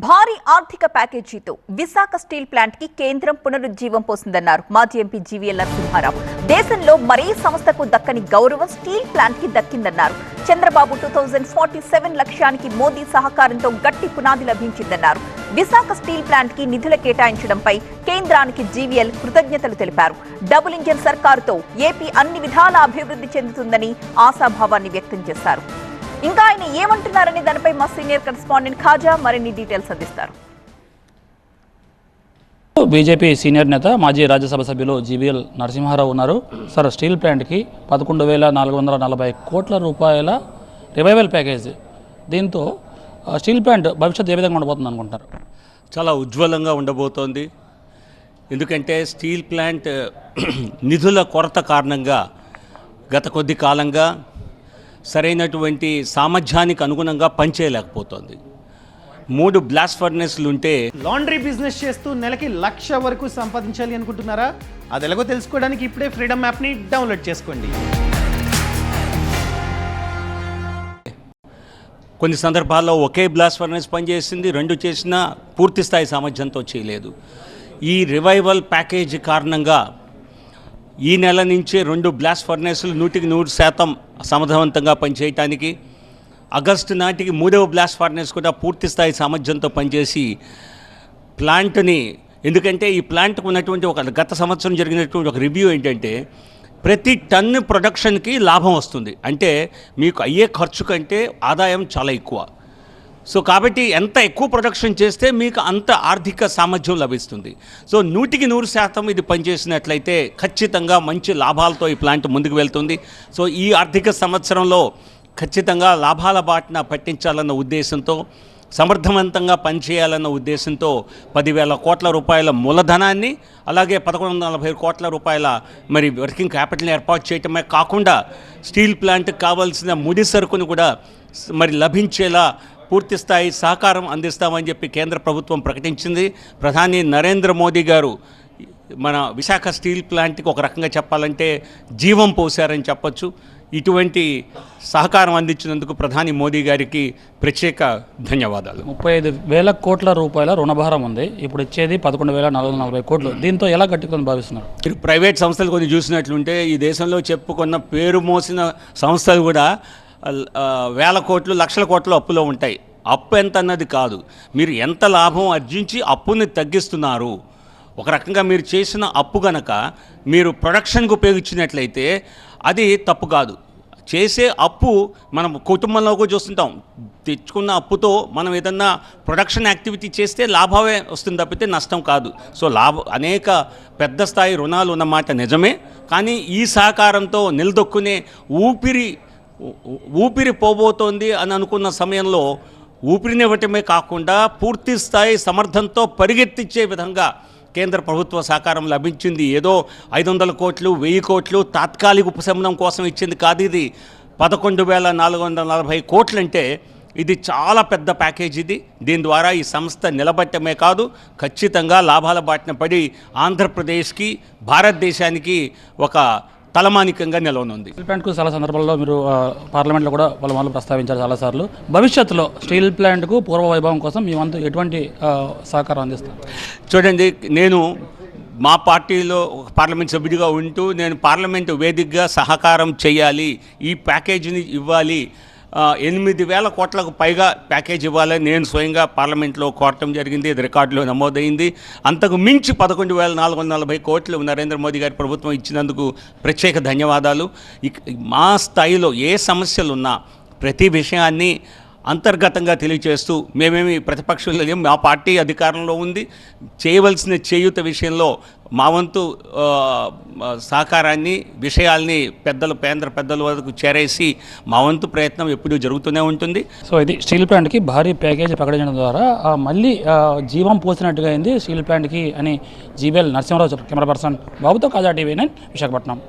భారీ ఆర్థిక ప్యాకేజీతో Visakha steel plant కి కేంద్రం పునరుజ్జీవం పోసిందన్నారు మాజీ ఎంపీ జీవీఎల్ నరసింహారావు. దేశంలో మరే సంస్థకు దక్కని గౌరవం స్టీల్ ప్లాంట్ కి దక్కిందన్నారు. చంద్రబాబు 2047 లక్ష్యానికి మోదీ సహకారంతో గట్టి పునాది లభించిందన్నారు. విశాఖ స్టీల్ ప్లాంట్ కి నిధుల కేటాయించడంపై కేంద్రానికి జీవీఎల్ కృతజ్ఞతలు తెలిపారు. డబుల్ ఇంజిన్ సర్కారుతో ఏపీ అన్ని విధాల అభివృద్ధి చెందుతుందని ఆశాభావాన్ని వ్యక్తం చేశారు. ఇంకా ఆయన ఏమంటున్నారనే దానిపై మా సీనియర్ కరెస్పాండెంట్ ఖాజా మరిన్ని డీటెయిల్స్ అందిస్తారు. బీజేపీ సీనియర్ నేత మాజీ రాజ్యసభ సభ్యులు జీవీఎల్ నరసింహారావు ఉన్నారు. సార్, స్టీల్ ప్లాంట్కి 11,440 కోట్ల రూపాయల రివైవల్ ప్యాకేజ్. దీంతో స్టీల్ ప్లాంట్ భవిష్యత్తు ఏ విధంగా ఉండబోతుంది అనుకుంటారు? చాలా ఉజ్వలంగా ఉండబోతోంది. ఎందుకంటే స్టీల్ ప్లాంట్ నిధుల కొరత కారణంగా గత కొద్ది కాలంగా సరైనటువంటి సామర్థ్యానికి అనుగుణంగా పనిచేయలేకపోతుంది. 3 బ్లాస్ట్ ఫర్నెస్లు ఉంటే లాండ్రీ బిజినెస్ చేస్తూ నెలకి 1,00,000 వరకు సంపాదించాలి అనుకుంటున్నారా? అది ఎలాగో తెలుసుకోవడానికి ఇప్పుడే ఫ్రీడమ్ యాప్ని డౌన్లోడ్ చేసుకోండి. కొన్ని సందర్భాల్లో ఒకే బ్లాస్ట్ ఫర్నెస్ పనిచేసింది, 2 చేసినా పూర్తి స్థాయి సామర్థ్యంతో చేయలేదు. ఈ రివైవల్ ప్యాకేజ్ కారణంగా ఈ నెల నుంచే 2 బ్లాస్ట్ ఫర్నెస్లు 100% సమర్థవంతంగా పనిచేయటానికి, ఆగస్టు నాటికి 3వ బ్లాస్ట్ ఫర్నెస్ కూడా పూర్తి స్థాయి సామర్థ్యంతో పనిచేసి ప్లాంట్ని, ఎందుకంటే ఈ ప్లాంట్కు ఉన్నటువంటి గత సంవత్సరం జరిగినటువంటి ఒక రివ్యూ ఏంటంటే ప్రతి టన్ను ప్రొడక్షన్కి లాభం వస్తుంది. అంటే మీకు అయ్యే ఖర్చు కంటే ఆదాయం చాలా ఎక్కువ. సో కాబట్టి ఎంత ఎక్కువ ప్రొడక్షన్ చేస్తే మీకు అంత ఆర్థిక సామర్థ్యం లభిస్తుంది. సో 100% ఇది పనిచేసినట్లయితే ఖచ్చితంగా మంచి లాభాలతో ఈ ప్లాంట్ ముందుకు వెళ్తుంది. సో ఈ ఆర్థిక సంవత్సరంలో ఖచ్చితంగా లాభాల బాటన పట్టించాలన్న ఉద్దేశంతో, సమర్థవంతంగా పనిచేయాలన్న ఉద్దేశంతో 10,000 కోట్ల రూపాయల మూలధనాన్ని, అలాగే 1,140 కోట్ల రూపాయల మరి వర్కింగ్ క్యాపిటల్ని ఏర్పాటు చేయటమే కాకుండా స్టీల్ ప్లాంట్కి కావాల్సిన ముడి సరుకును కూడా మరి లభించేలా పూర్తి స్థాయి సహకారం అందిస్తామని చెప్పి కేంద్ర ప్రభుత్వం ప్రకటించింది. ప్రధాని నరేంద్ర మోదీ గారు మన విశాఖ స్టీల్ ప్లాంట్కి ఒక రకంగా చెప్పాలంటే జీవం పోశారని చెప్పొచ్చు. ఇటువంటి సహకారం అందించినందుకు ప్రధాని మోదీ గారికి ప్రత్యేక ధన్యవాదాలు. 35,000 కోట్ల రూపాయల రుణభారం ఉంది. ఇప్పుడు ఇచ్చేది 11,440 కోట్లు. దీంతో ఎలా కట్టుకొని భావిస్తున్నారు? మీరు ప్రైవేట్ సంస్థలు కొన్ని చూసినట్లుంటే ఈ దేశంలో చెప్పుకున్న పేరు మోసిన సంస్థలు కూడా వేల కోట్లు, లక్షల కోట్లు అప్పులో ఉంటాయి. అప్పు ఎంత అన్నది కాదు, మీరు ఎంత లాభం ఆర్జించి అప్పుని తగ్గిస్తున్నారు. ఒక రకంగా మీరు చేసిన అప్పు గనక మీరు ప్రొడక్షన్కి ఉపయోగించినట్లయితే అది తప్పు కాదు. చేసే అప్పు మనం కుటుంబంలో కూడా చూస్తుంటాం. తెచ్చుకున్న అప్పుతో మనం ఏదన్నా ప్రొడక్షన్ యాక్టివిటీ చేస్తే లాభమే వస్తుంది తప్పితే నష్టం కాదు. సో అనేక పెద్ద స్థాయి రుణాలు ఉన్నమాట నిజమే, కానీ ఈ సహకారంతో నిలదొక్కునే ఊపిరి పోబోతోంది అని అనుకున్న సమయంలో ఊపిరినివ్వటమే కాకుండా పూర్తి స్థాయి సమర్థంతో పరిగెత్తించే విధంగా కేంద్ర ప్రభుత్వ సహకారం లభించింది. ఏదో 500 కోట్లు, 1000 కోట్లు తాత్కాలిక ఉపశమనం కోసం ఇచ్చింది కాదు. ఇది 11,440 కోట్లు అంటే ఇది చాలా పెద్ద ప్యాకేజ్. దీని ద్వారా ఈ సంస్థ నిలబట్టమే కాదు, ఖచ్చితంగా లాభాల బాటిన పడి ఆంధ్రప్రదేశ్కి, భారతదేశానికి ఒక తలమానికంగా నిలవనుంది. స్టీల్ ప్లాంట్కు చాలా సందర్భాల్లో మీరు పార్లమెంట్లో కూడా వాళ్ళు ప్రస్తావించారు చాలాసార్లు. భవిష్యత్తులో స్టీల్ ప్లాంట్కు పూర్వ వైభవం కోసం మీ వంతు ఎటువంటి సహకారం అందిస్తారు? చూడండి, నేను మా పార్టీలో ఒక పార్లమెంట్ సభ్యుడిగా ఉంటూ నేను పార్లమెంటు వేదికగా సహకారం చేయాలి, ఈ ప్యాకేజీని ఇవ్వాలి, 8,000 కోట్లకు పైగా ప్యాకేజ్ ఇవ్వాలని నేను స్వయంగా పార్లమెంట్లో కోరటం జరిగింది. ఇది రికార్డులో నమోదైంది. అంతకు మించి 11,440 కోట్లు నరేంద్ర మోదీ గారి ప్రభుత్వం ఇచ్చినందుకు ప్రత్యేక ధన్యవాదాలు. మా స్థాయిలో ఏ సమస్యలున్నా ప్రతి విషయాన్ని అంతర్గతంగా తెలియచేస్తూ, మేమేమి ప్రతిపక్షంలో లేము, మా పార్టీ అధికారంలో ఉంది, చేయవలసిన చేయూత విషయంలో మా వంతు సహకారాన్ని, విషయాల్ని కేంద్ర పెద్దల వరకు చేరేసి మా వంతు ప్రయత్నం ఎప్పుడూ జరుగుతూనే ఉంటుంది. సో ఇది స్టీల్ ప్లాంట్కి భారీ ప్యాకేజ్ ప్రకటించడం ద్వారా మళ్ళీ జీవం పోసినట్టుగా అయింది స్టీల్ ప్లాంట్కి అని జీవీఎల్ నరసింహారావు. కెమెరా పర్సన్ బాబుతో ఖాజా, TV9 విశాఖపట్నం.